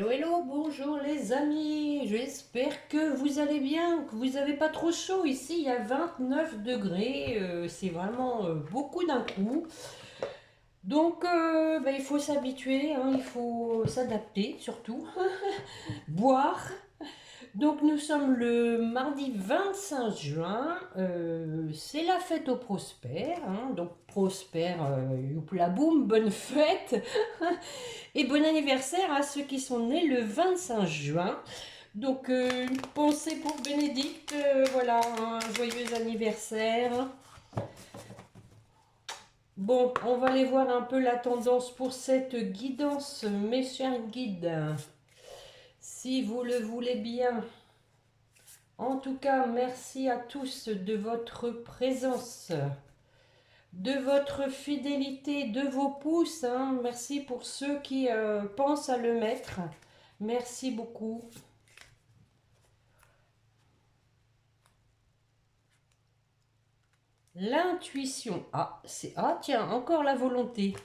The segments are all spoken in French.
Hello, hello, bonjour les amis, j'espère que vous allez bien, que vous n'avez pas trop chaud. Ici il y a 29 degrés, c'est vraiment beaucoup d'un coup. Donc il faut s'habituer, hein, il faut s'adapter surtout, boire. Donc nous sommes le mardi 25 juin, c'est la fête au Prosper, hein, donc Prosper, youpla boum, bonne fête et bon anniversaire à ceux qui sont nés le 25 juin. Donc une pensée pour Bénédicte, voilà, un joyeux anniversaire. Bon, on va aller voir un peu la tendance pour cette guidance, mes chers guides, si vous le voulez bien. En tout cas, merci à tous de votre présence, de votre fidélité, de vos pouces, hein. Merci pour ceux qui pensent à le mettre. Merci beaucoup. L'intuition. Ah, c'est... Ah, tiens, encore la volonté.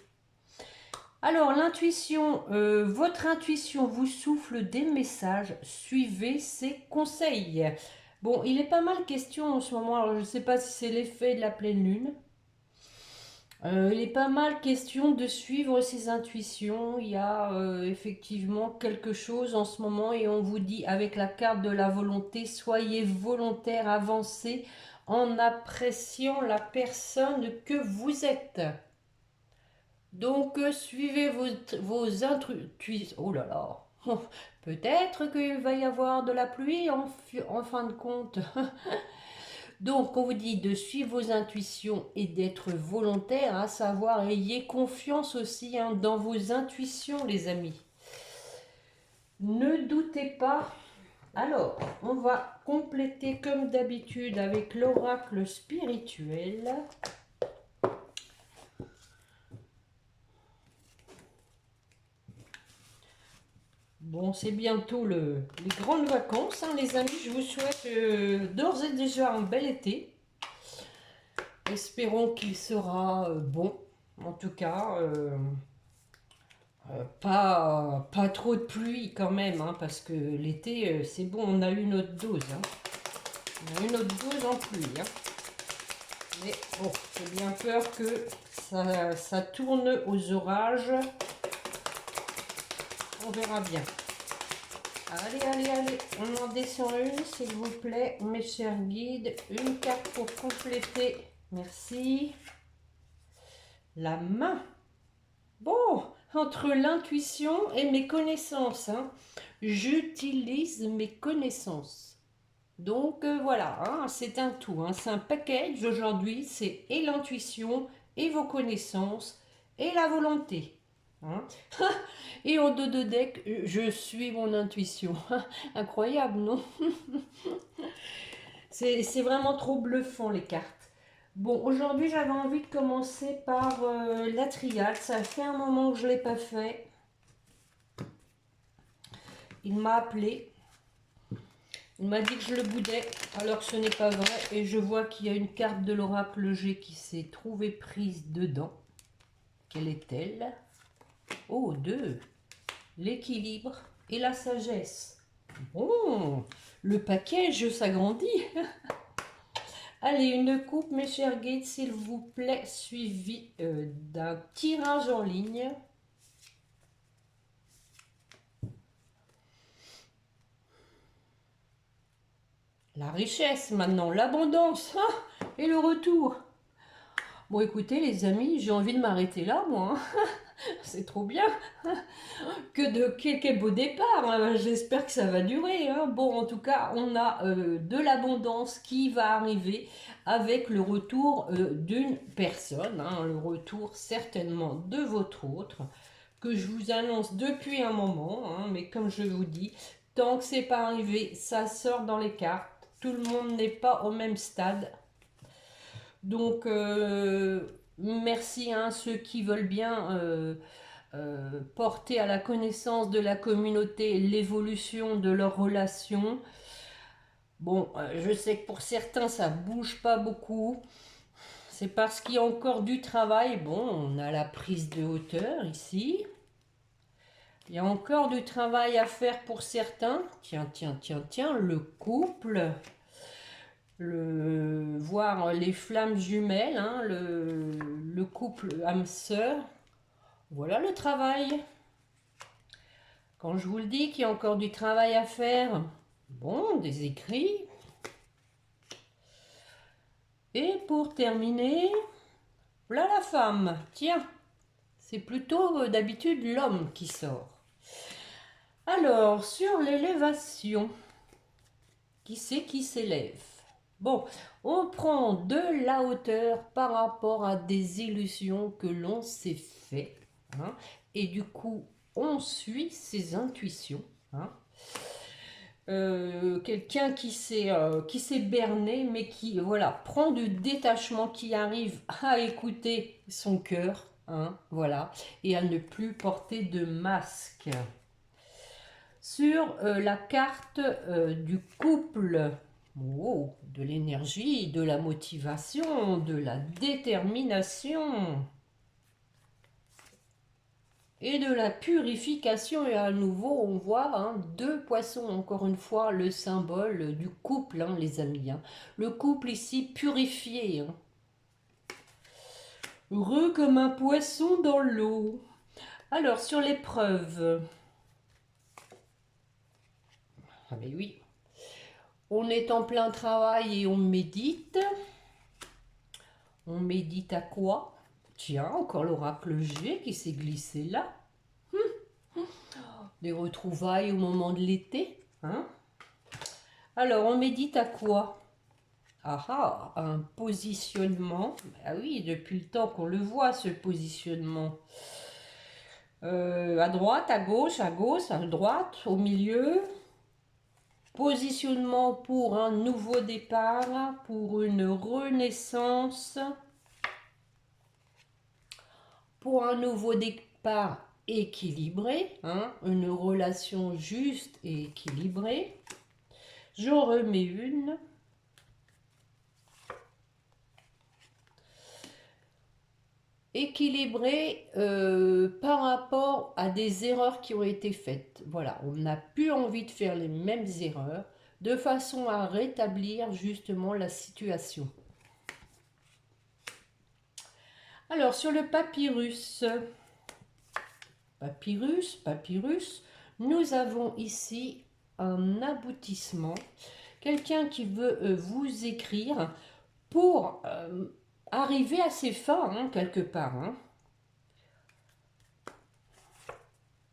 Alors, l'intuition, votre intuition vous souffle des messages. Suivez ses conseils. Bon, il est pas mal question en ce moment. Alors, je ne sais pas si c'est l'effet de la pleine lune. Il est pas mal question de suivre ses intuitions. Il y a effectivement quelque chose en ce moment et on vous dit avec la carte de la volonté, soyez volontaire, avancez en appréciant la personne que vous êtes. Donc suivez vos intuitions. Oh là là, peut-être qu'il va y avoir de la pluie en fin de compte. Donc, on vous dit de suivre vos intuitions et d'être volontaire, à savoir, ayez confiance aussi, hein, dans vos intuitions, les amis. Ne doutez pas. Alors, on va compléter comme d'habitude avec l'oracle spirituel. Bon, c'est bientôt les grandes vacances, hein, les amis. Je vous souhaite d'ores et déjà un bel été. Espérons qu'il sera bon. En tout cas, pas trop de pluie quand même, hein, parce que l'été, c'est bon, on a eu notre dose. Hein. On a eu notre dose en pluie. Hein. Mais bon, j'ai bien peur que ça tourne aux orages. On verra bien. Allez, allez, allez, on en descend une, s'il vous plaît, mes chers guides. Une carte pour compléter. Merci. La main. Bon, entre l'intuition et mes connaissances, hein, j'utilise mes connaissances. Donc voilà, hein, c'est un tout, hein, c'est un package aujourd'hui, c'est et l'intuition, et vos connaissances, et la volonté. Hein. Et en dos de deck, je suis mon intuition. Incroyable, non? C'est vraiment trop bluffant les cartes. Bon, aujourd'hui j'avais envie de commencer par la triade. Ça fait un moment que je ne l'ai pas fait. Il m'a appelé. Il m'a dit que je le boudais, alors que ce n'est pas vrai. Et je vois qu'il y a une carte de l'oracle G qui s'est trouvée prise dedans. Quelle est-elle? Oh, deux. L'équilibre et la sagesse. Bon, le package s'agrandit. Allez, une coupe, mes chers guides, s'il vous plaît, suivi d'un tirage en ligne. La richesse maintenant, l'abondance, hein, et le retour. Bon, écoutez, les amis, j'ai envie de m'arrêter là, moi. Hein. C'est trop bien. Quel beau départ. Hein. J'espère que ça va durer. Hein. Bon, en tout cas, on a de l'abondance qui va arriver avec le retour d'une personne. Hein, le retour certainement de votre autre, que je vous annonce depuis un moment. Hein, mais comme je vous dis, tant que c'est pas arrivé, ça sort dans les cartes. Tout le monde n'est pas au même stade. Donc, merci à ceux qui veulent bien porter à la connaissance de la communauté l'évolution de leurs relations. Bon, je sais que pour certains, ça bouge pas beaucoup. C'est parce qu'il y a encore du travail. Bon, on a la prise de hauteur ici. Il y a encore du travail à faire pour certains. Tiens, tiens, tiens, tiens, le couple. Voir les flammes jumelles, hein, le couple âme-sœur. Voilà le travail. Quand je vous le dis qu'il y a encore du travail à faire, bon, des écrits. Et pour terminer, voilà la femme. Tiens, c'est plutôt d'habitude l'homme qui sort. Alors, sur l'élévation, qui c'est qui s'élève? Bon, on prend de la hauteur par rapport à des illusions que l'on s'est fait. Hein, et du coup, on suit ses intuitions. Hein. Quelqu'un qui s'est berné, mais qui voilà prend du détachement, qui arrive à écouter son cœur. Hein, voilà, et à ne plus porter de masque. Sur la carte du couple, oh, de l'énergie, de la motivation, de la détermination et de la purification. Et à nouveau, on voit hein, deux poissons, encore une fois, le symbole du couple, hein, les amis. Hein. Le couple ici purifié. Hein. Heureux comme un poisson dans l'eau. Alors, sur l'épreuve. Ah mais oui. On est en plein travail et on médite. On médite à quoi? Tiens, encore l'oracle G qui s'est glissé là. Des retrouvailles au moment de l'été. Hein? Alors, on médite à quoi? Ah ah, un positionnement. Ah oui, depuis le temps qu'on le voit, ce positionnement. À droite, à gauche, à droite, au milieu. Positionnement pour un nouveau départ, pour une renaissance, pour un nouveau départ équilibré, hein, une relation juste et équilibrée. J'en remets une. Équilibré par rapport à des erreurs qui ont été faites. Voilà, on n'a plus envie de faire les mêmes erreurs de façon à rétablir justement la situation. Alors, sur le papyrus, nous avons ici un aboutissement. Quelqu'un qui veut vous écrire pour arriver à ses fins, hein, quelque part. Hein,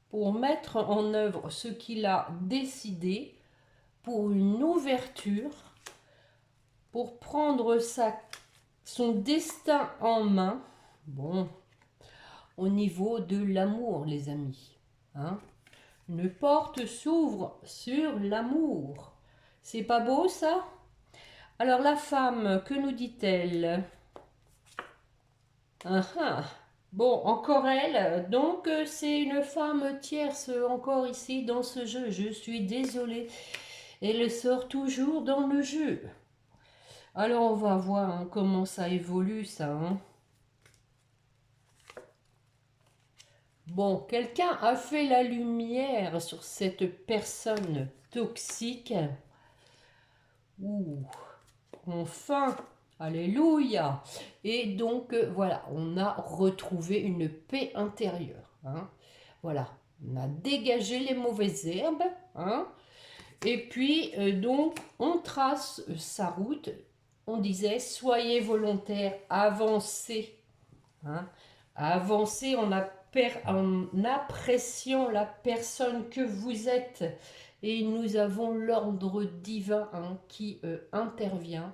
pour mettre en œuvre ce qu'il a décidé, pour une ouverture, pour prendre son destin en main. Bon, au niveau de l'amour, les amis. Hein, une porte s'ouvre sur l'amour. C'est pas beau, ça? Alors, la femme, que nous dit-elle? Bon, encore elle. Donc, c'est une femme tierce encore ici dans ce jeu. Je suis désolée. Elle sort toujours dans le jeu. Alors, on va voir hein, comment ça évolue, ça. Hein. Bon, quelqu'un a fait la lumière sur cette personne toxique. Ouh, enfin, alléluia. Et donc, voilà, on a retrouvé une paix intérieure. Hein. Voilà, on a dégagé les mauvaises herbes. Hein. Et puis, donc, on trace sa route. On disait, soyez volontaires, avancez. Hein. Avancez en appréciant la personne que vous êtes. Et nous avons l'ordre divin hein, qui intervient,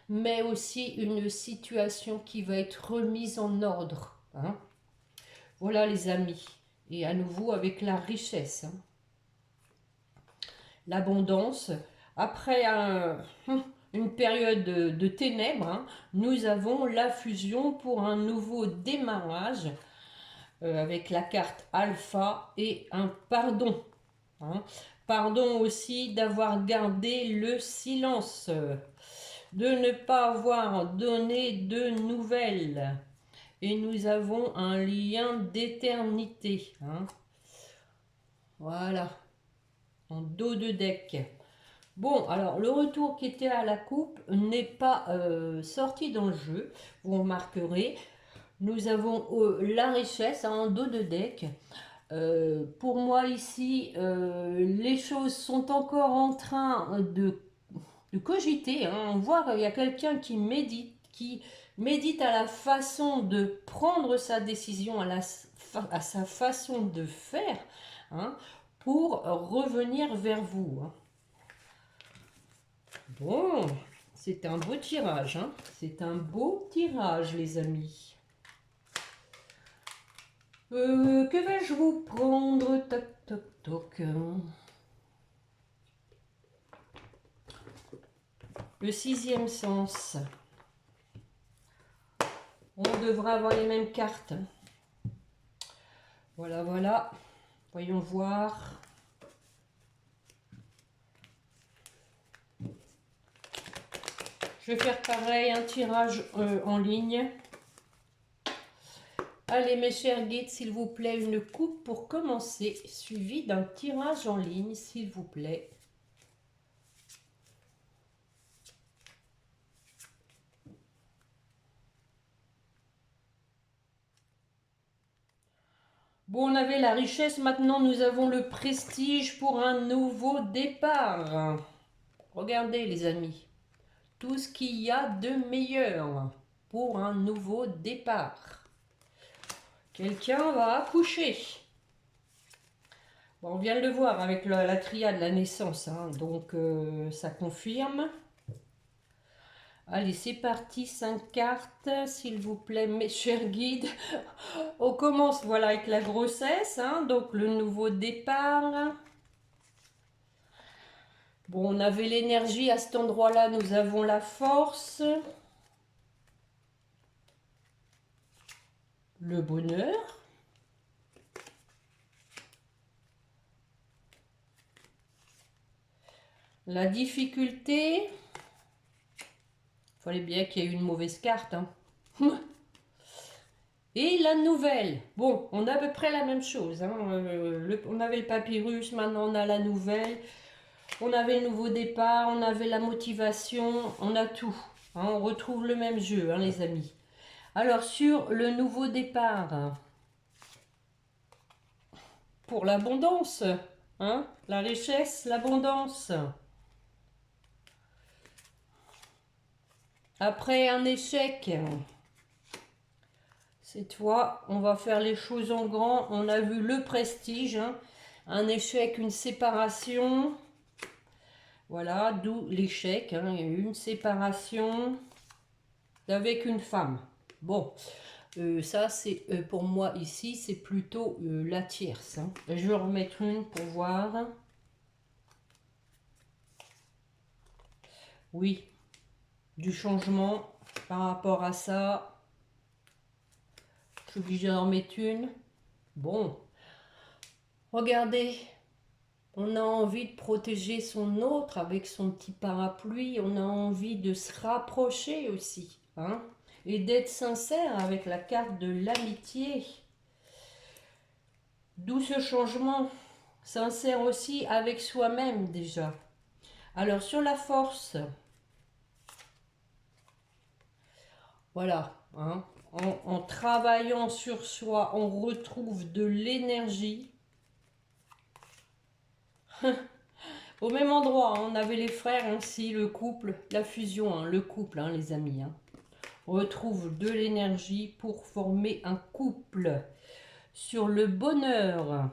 mais aussi une situation qui va être remise en ordre. Hein. Voilà les amis. Et à nouveau avec la richesse. Hein. L'abondance. Après une période de ténèbres, hein, nous avons la fusion pour un nouveau démarrage avec la carte alpha et un pardon. Hein. Pardon aussi d'avoir gardé le silence, de ne pas avoir donné de nouvelles. Et nous avons un lien d'éternité. Hein. Voilà, en dos de deck. Bon, alors le retour qui était à la coupe n'est pas sorti dans le jeu. Vous remarquerez, nous avons la richesse en dos de deck. Pour moi ici, les choses sont encore en train de cogiter. Hein. On voit qu'il y a quelqu'un qui médite à la façon de prendre sa décision, à sa façon de faire, hein, pour revenir vers vous. Hein. Bon, c'est un beau tirage. Hein. C'est un beau tirage, les amis. Que vais-je vous prendre? Toc, toc, toc. Le sixième sens. On devrait avoir les mêmes cartes. Voilà, voilà. Voyons voir. Je vais faire pareil, un tirage en ligne. Allez, mes chers guides, s'il vous plaît, une coupe pour commencer, suivi d'un tirage en ligne, s'il vous plaît. Bon, on avait la richesse, maintenant nous avons le prestige pour un nouveau départ. Regardez, les amis, tout ce qu'il y a de meilleur pour un nouveau départ. Quelqu'un va accoucher. Bon, on vient de le voir avec la triade, la naissance, hein, donc ça confirme. Allez, c'est parti, 5 cartes, s'il vous plaît, mes chers guides. On commence, voilà, avec la grossesse, hein, donc le nouveau départ. Bon, on avait l'énergie à cet endroit-là, nous avons la force. Le bonheur. La difficulté. Il fallait bien qu'il y ait une mauvaise carte. Hein. Et la nouvelle. Bon, on a à peu près la même chose. Hein. On avait le papyrus, maintenant on a la nouvelle. On avait le nouveau départ, on avait la motivation, on a tout. Hein. On retrouve le même jeu, hein, les amis. Alors, sur le nouveau départ, pour l'abondance, hein, la richesse, l'abondance. Après un échec, cette fois, on va faire les choses en grand. On a vu le prestige, hein, un échec, une séparation. Voilà, d'où l'échec. Hein, il y a eu une séparation avec une femme. Bon, ça, c'est pour moi ici, c'est plutôt la tierce. Hein. Je vais remettre une pour voir. Oui, du changement par rapport à ça. Je suis obligée d'en remettre une. Bon, regardez, on a envie de protéger son autre avec son petit parapluie. On a envie de se rapprocher aussi. Hein, et d'être sincère avec la carte de l'amitié. D'où ce changement. Sincère aussi avec soi-même déjà. Alors sur la force, voilà, hein, en travaillant sur soi, on retrouve de l'énergie. Au même endroit, hein, on avait les frères ainsi, le couple, la fusion, hein, le couple, hein, les amis. Hein. On retrouve de l'énergie pour former un couple. Sur le bonheur.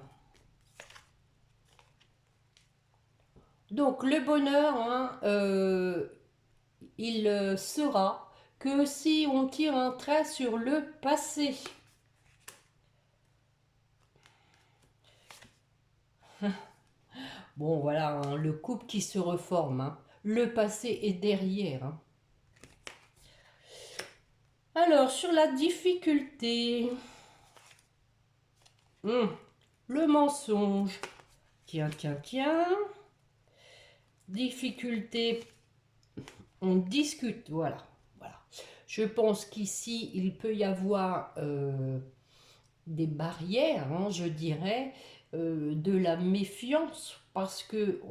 Donc le bonheur, hein, il sera que si on tire un trait sur le passé. Bon voilà, hein, le couple qui se reforme. Hein. Le passé est derrière. Hein. Alors sur la difficulté. Le mensonge. Tiens, tiens, tiens. Difficulté. On discute, voilà. Je pense qu'ici, il peut y avoir des barrières, hein, je dirais, de la méfiance parce que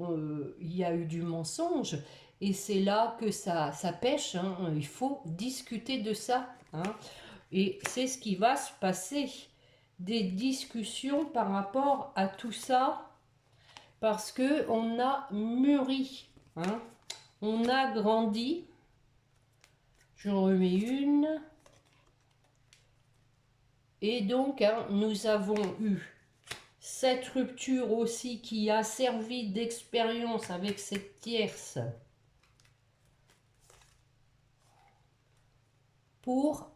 il y a eu du mensonge et c'est là que ça pêche, hein. Il faut discuter de ça, hein. Et c'est ce qui va se passer, des discussions par rapport à tout ça parce que on a mûri, hein. On a grandi. Je remets une. Et donc, hein, nous avons eu cette rupture aussi qui a servi d'expérience avec cette tierce pour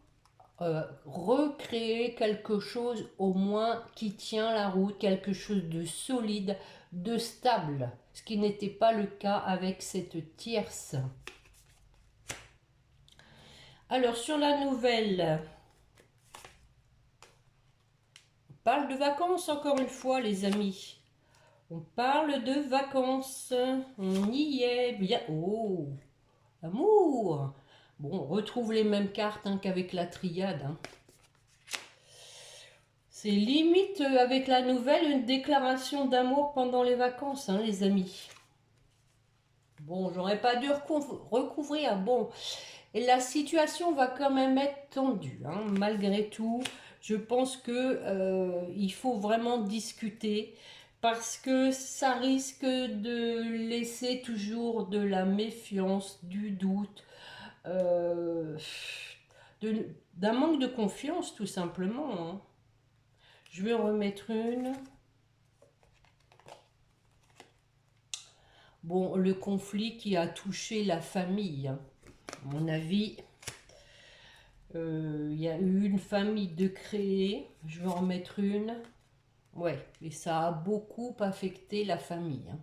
recréer quelque chose au moins qui tient la route, quelque chose de solide, de stable, ce qui n'était pas le cas avec cette tierce. Alors sur la nouvelle, on parle de vacances encore une fois les amis. On parle de vacances, on y est, bien. Oh, amour. Bon, on retrouve les mêmes cartes hein, qu'avec la triade. Hein. C'est limite avec la nouvelle une déclaration d'amour pendant les vacances, hein, les amis. Bon, j'aurais pas dû recouvrir. Bon, et la situation va quand même être tendue, hein, malgré tout. Je pense que il faut vraiment discuter parce que ça risque de laisser toujours de la méfiance, du doute, d'un manque de confiance tout simplement. Hein. Je vais en remettre une. Bon, le conflit qui a touché la famille, hein. À mon avis, il y a eu une famille de créer. Je vais en remettre une. Ouais, et ça a beaucoup affecté la famille. Hein.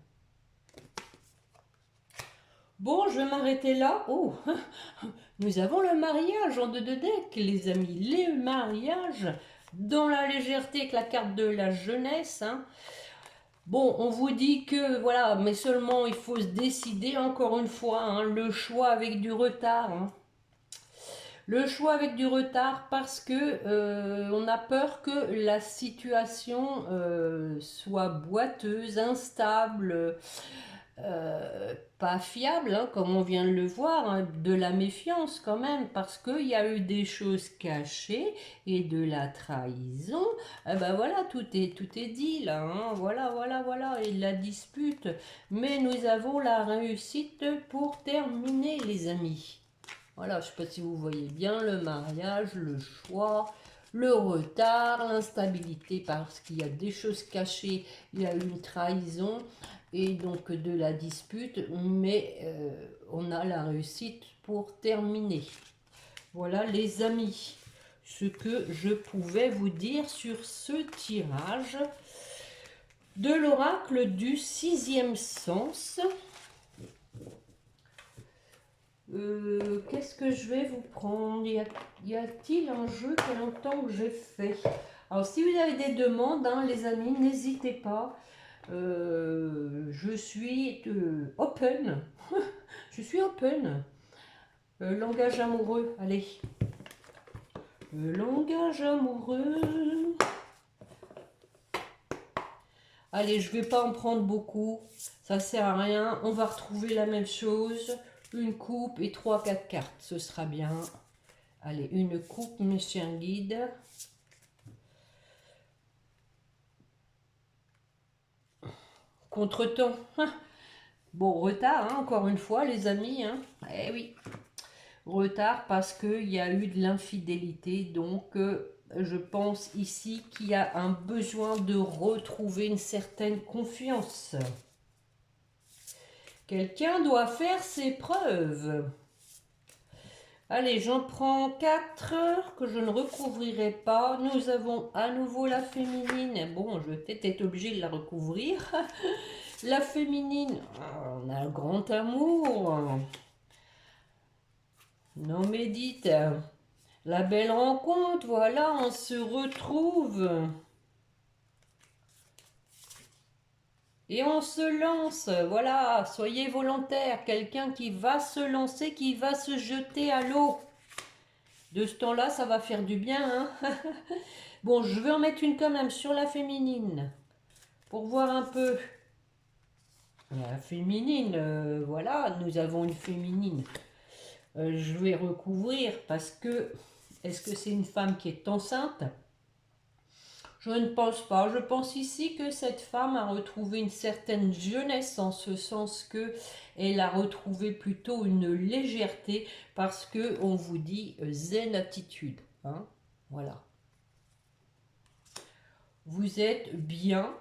Bon, je vais m'arrêter là. Oh, nous avons le mariage en 2 de deck, les amis. Les mariages dans la légèreté avec la carte de la jeunesse. Hein. Bon, on vous dit que, voilà, mais seulement il faut se décider encore une fois. Hein, le choix avec du retard. Hein. Le choix avec du retard parce que on a peur que la situation soit boiteuse, instable, pas fiable, hein, comme on vient de le voir, hein, de la méfiance quand même, parce qu'il y a eu des choses cachées et de la trahison. Eh ben voilà, tout est dit là, hein, voilà, et la dispute. Mais nous avons la réussite pour terminer, les amis. Voilà, je ne sais pas si vous voyez bien le mariage, le choix, le retard, l'instabilité parce qu'il y a des choses cachées, il y a une trahison et donc de la dispute, mais on a la réussite pour terminer. Voilà les amis, ce que je pouvais vous dire sur ce tirage de l'oracle du 6e sens. Qu'est-ce que je vais vous prendre? Y a-t-il un jeu qu'il y a longtemps que j'ai fait? Alors, si vous avez des demandes, hein, les amis, n'hésitez pas. Je suis open. Je suis open. Langage amoureux, allez. Langage amoureux. Allez, je vais pas en prendre beaucoup. Ça sert à rien. On va retrouver la même chose. Une coupe et 3-4 cartes, ce sera bien. Allez, une coupe, mes chiens guides. Contretemps. Bon, retard, hein, encore une fois, les amis. Hein. Eh oui. Retard parce qu'il y a eu de l'infidélité. Donc, je pense ici qu'il y a un besoin de retrouver une certaine confiance. Quelqu'un doit faire ses preuves. Allez, j'en prends 4 que je ne recouvrirai pas. Nous avons à nouveau la féminine. Bon, je vais peut-être être obligée de la recouvrir. La féminine, on a le grand amour. Non, médite. La belle rencontre, voilà, on se retrouve. Et on se lance, voilà, soyez volontaire, quelqu'un qui va se lancer, qui va se jeter à l'eau. De ce temps-là, ça va faire du bien. Hein. Bon, je vais en mettre une quand même sur la féminine. pour voir un peu la féminine, voilà, nous avons une féminine. Je vais recouvrir parce que, est-ce que c'est une femme qui est enceinte? Je ne pense pas. Je pense ici que cette femme a retrouvé une certaine jeunesse en ce sens que elle a retrouvé plutôt une légèreté parce que on vous dit zen attitude. Hein, voilà. Vous êtes bien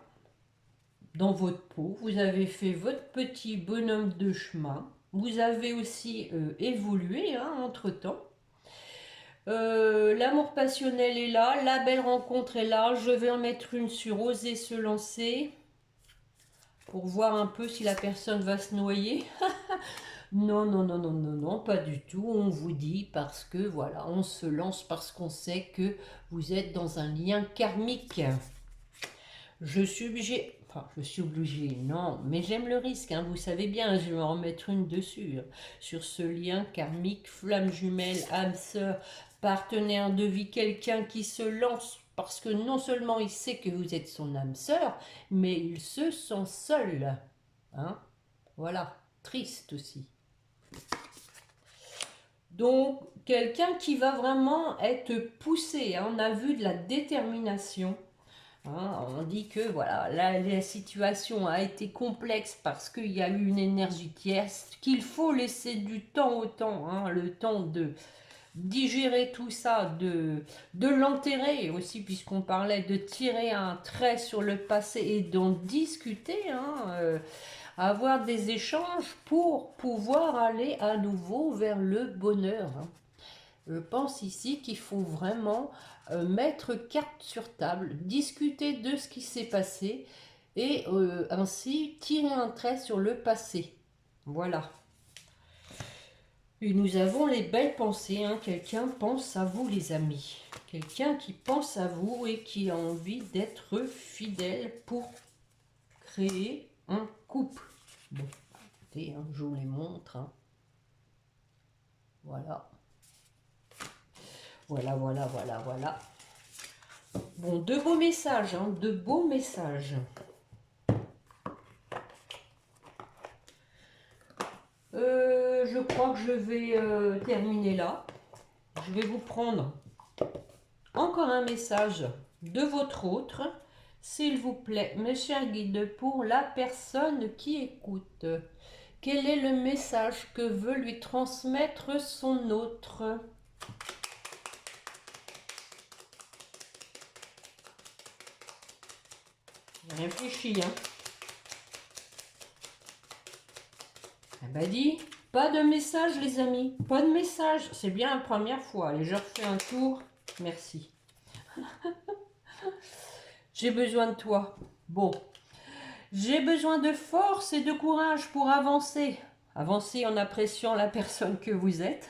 dans votre peau. Vous avez fait votre petit bonhomme de chemin. Vous avez aussi évolué hein, entre-temps. L'amour passionnel est là, la belle rencontre est là. Je vais en mettre une sur oser se lancer pour voir un peu si la personne va se noyer. Non, non, non, non, non, non, pas du tout. On vous dit parce que voilà, on se lance parce qu'on sait que vous êtes dans un lien karmique. Je suis obligée, enfin, je suis obligée, non, mais j'aime le risque, hein, vous savez bien, je vais en remettre une dessus. Sur ce lien karmique, flamme jumelle, âme sœur, partenaire de vie, quelqu'un qui se lance parce que non seulement il sait que vous êtes son âme sœur, mais il se sent seul. Hein, voilà, triste aussi. Donc, quelqu'un qui va vraiment être poussé, hein, on a vu de la détermination. Hein, on dit que voilà, la situation a été complexe parce qu'il y a eu une énergie tierce, qu'il faut laisser du temps au temps, hein, le temps de digérer tout ça, de l'enterrer aussi, puisqu'on parlait de tirer un trait sur le passé et d'en discuter, hein, avoir des échanges pour pouvoir aller à nouveau vers le bonheur. Hein. Je pense ici qu'il faut vraiment mettre carte sur table, discuter de ce qui s'est passé et ainsi tirer un trait sur le passé. Voilà. Et nous avons les belles pensées. Hein. Quelqu'un pense à vous, les amis. Quelqu'un qui pense à vous et qui a envie d'être fidèle pour créer un couple. Bon, écoutez, hein, je vous les montre. Hein. Voilà. Voilà, voilà, voilà, voilà. Bon, de beaux messages, hein, de beaux messages. Je crois que je vais terminer là. Je vais vous prendre encore un message de votre autre. S'il vous plaît, mes chers guides, pour la personne qui écoute. Quel est le message que veut lui transmettre son autre? Réfléchis, hein. Elle m'a dit, pas de message les amis, pas de message. C'est bien la première fois. Allez, je refais un tour. Merci. J'ai besoin de toi. Bon. J'ai besoin de force et de courage pour avancer. Avancer en appréciant la personne que vous êtes.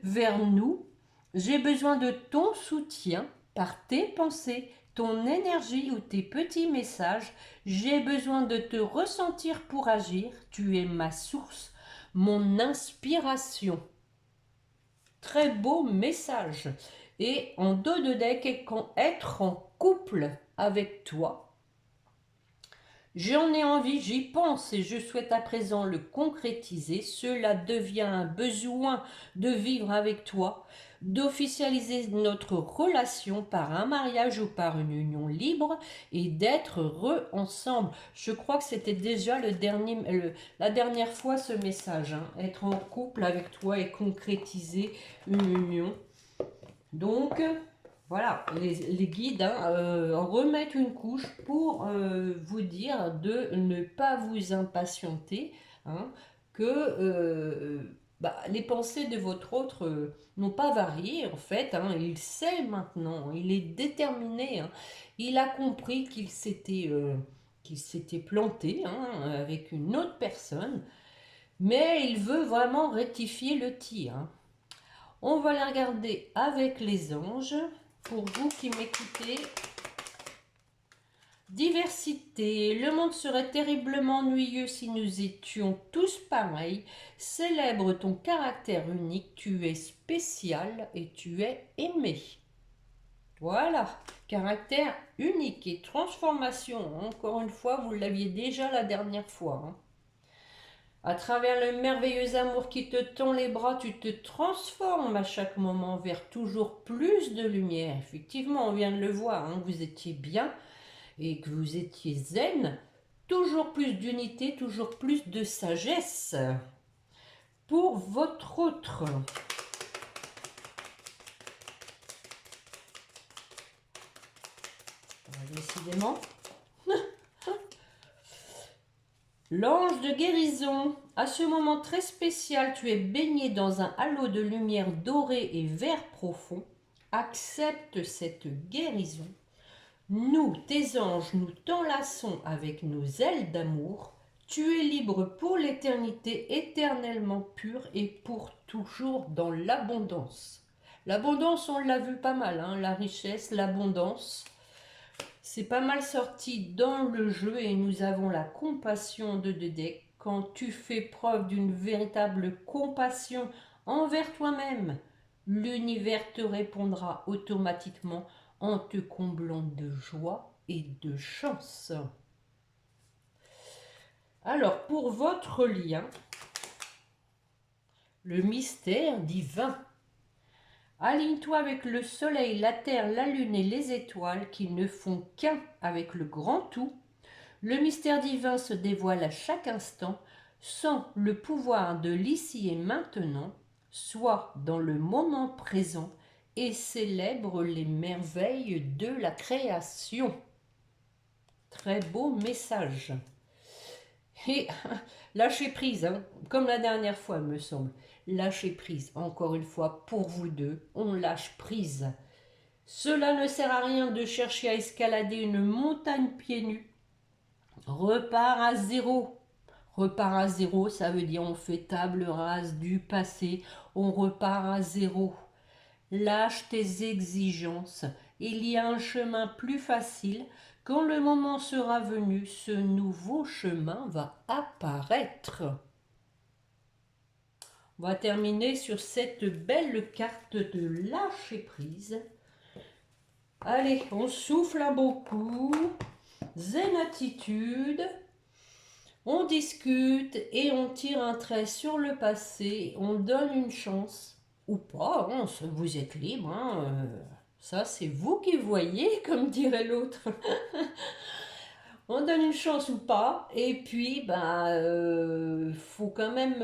Vers nous. J'ai besoin de ton soutien par tes pensées, ton énergie ou tes petits messages. J'ai besoin de te ressentir pour agir. Tu es ma source, mon inspiration. Très beau message. Et en dos de deck, être en couple avec toi. J'en ai envie, j'y pense et je souhaite à présent le concrétiser. Cela devient un besoin de vivre avec toi, d'officialiser notre relation par un mariage ou par une union libre et d'être heureux ensemble. Je crois que c'était déjà la dernière fois ce message. Hein. Être en couple avec toi et concrétiser une union. Donc... Voilà, les guides hein, remettent une couche pour vous dire de ne pas vous impatienter, hein, que les pensées de votre autre n'ont pas varié en fait. Hein, il sait maintenant, il est déterminé, hein, il a compris qu'il s'était planté hein, avec une autre personne, mais il veut vraiment rectifier le tir. Hein. On va la regarder avec les anges. Pour vous qui m'écoutez, diversité, le monde serait terriblement ennuyeux si nous étions tous pareils. Célèbre ton caractère unique, tu es spécial et tu es aimé. Voilà, caractère unique et transformation. Encore une fois, vous l'aviez déjà la dernière fois. Hein. À travers le merveilleux amour qui te tend les bras, tu te transformes à chaque moment vers toujours plus de lumière. Effectivement, on vient de le voir, hein, vous étiez bien et que vous étiez zen. Toujours plus d'unité, toujours plus de sagesse. Pour votre autre. Décidément. L'ange de guérison. À ce moment très spécial, tu es baigné dans un halo de lumière dorée et vert profond. Accepte cette guérison. Nous, tes anges, nous t'enlaçons avec nos ailes d'amour. Tu es libre pour l'éternité, éternellement pure et pour toujours dans l'abondance. L'abondance, on l'a vu pas mal, hein, la richesse, l'abondance. C'est pas mal sorti dans le jeu et nous avons la compassion de Dédé. Quand tu fais preuve d'une véritable compassion envers toi-même, l'univers te répondra automatiquement en te comblant de joie et de chance. Alors, pour votre lien, le mystère divin. Aligne-toi avec le soleil, la terre, la lune et les étoiles qui ne font qu'un avec le grand tout. Le mystère divin se dévoile à chaque instant, sans le pouvoir de l'ici et maintenant, soit dans le moment présent et célèbre les merveilles de la création. Très beau message. Et lâchez prise, hein, comme la dernière fois, il me semble. Lâchez prise, encore une fois, pour vous deux, on lâche prise. Cela ne sert à rien de chercher à escalader une montagne pieds nus. Repart à zéro. Repart à zéro, ça veut dire on fait table rase du passé, on repart à zéro. Lâche tes exigences, il y a un chemin plus facile. Quand le moment sera venu, ce nouveau chemin va apparaître. On va terminer sur cette belle carte de lâcher prise. Allez, on souffle un beau coup. Zen attitude. On discute et on tire un trait sur le passé. On donne une chance. Ou pas, hein, vous êtes libre. Hein, ça, c'est vous qui voyez, comme dirait l'autre. On donne une chance ou pas, et puis faut quand même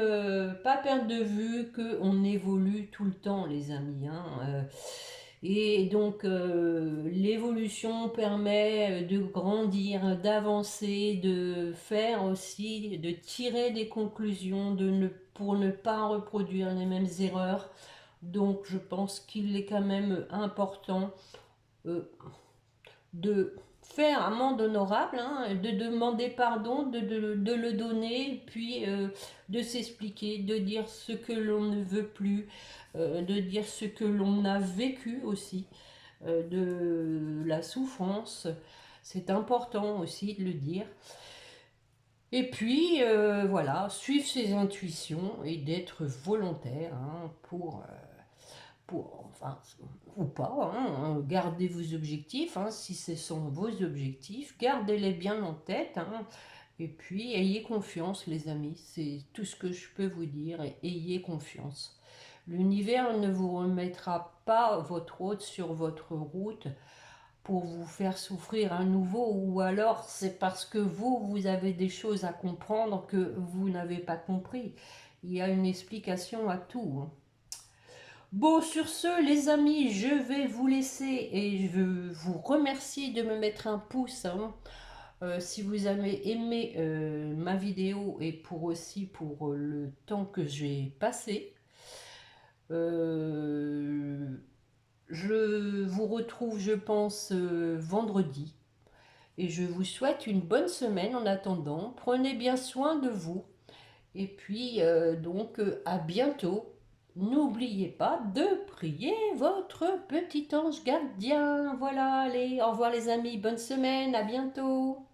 pas perdre de vue qu'on évolue tout le temps, les amis. Hein, et donc l'évolution permet de grandir, d'avancer, de faire aussi, de tirer des conclusions, pour ne pas reproduire les mêmes erreurs. Donc je pense qu'il est quand même important de faire amende honorable, hein, de demander pardon, de le donner, puis de s'expliquer, de dire ce que l'on ne veut plus, de dire ce que l'on a vécu aussi, de la souffrance. C'est important aussi de le dire. Et puis, voilà, suivre ses intuitions et d'être volontaire hein, enfin, ou pas, hein, gardez vos objectifs, hein, si ce sont vos objectifs, gardez-les bien en tête, hein, et puis ayez confiance les amis, c'est tout ce que je peux vous dire, et ayez confiance. L'univers ne vous remettra pas votre hôte sur votre route pour vous faire souffrir à nouveau, ou alors c'est parce que vous avez des choses à comprendre que vous n'avez pas compris. Il y a une explication à tout, hein. Bon, sur ce, les amis, je vais vous laisser et je vous remercie de me mettre un pouce hein, si vous avez aimé ma vidéo et aussi pour le temps que j'ai passé. Je vous retrouve, je pense, vendredi. Et je vous souhaite une bonne semaine en attendant. Prenez bien soin de vous. Et puis, à bientôt. N'oubliez pas de prier votre petit ange gardien. Voilà, allez, au revoir les amis, bonne semaine, à bientôt.